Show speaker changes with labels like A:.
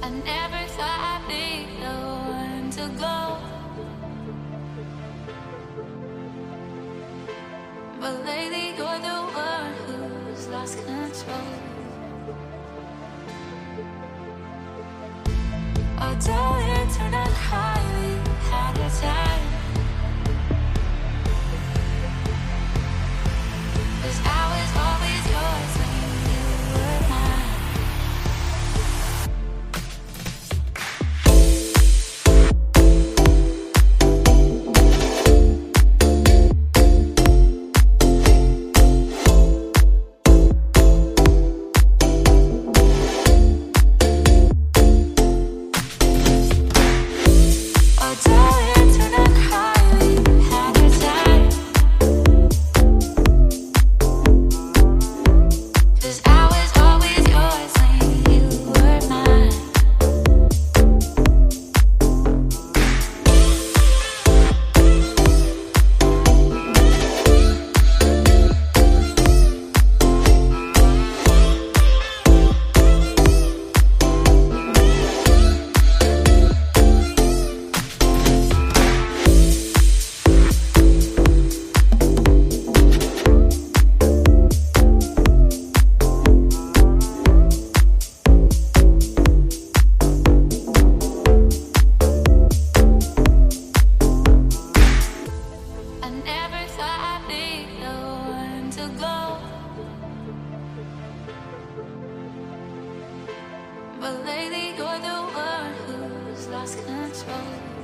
A: I never thought I'd be the one to go, but lately you're the one who's lost control. Oh darling, turn on high, we had a time, 'cause I was always yours when you were mine. Oh darling, turn on high, we had a time, 'cause I was always yours when you were mine. I never thought I'd be the one to go, but lately you're the one who's lost control.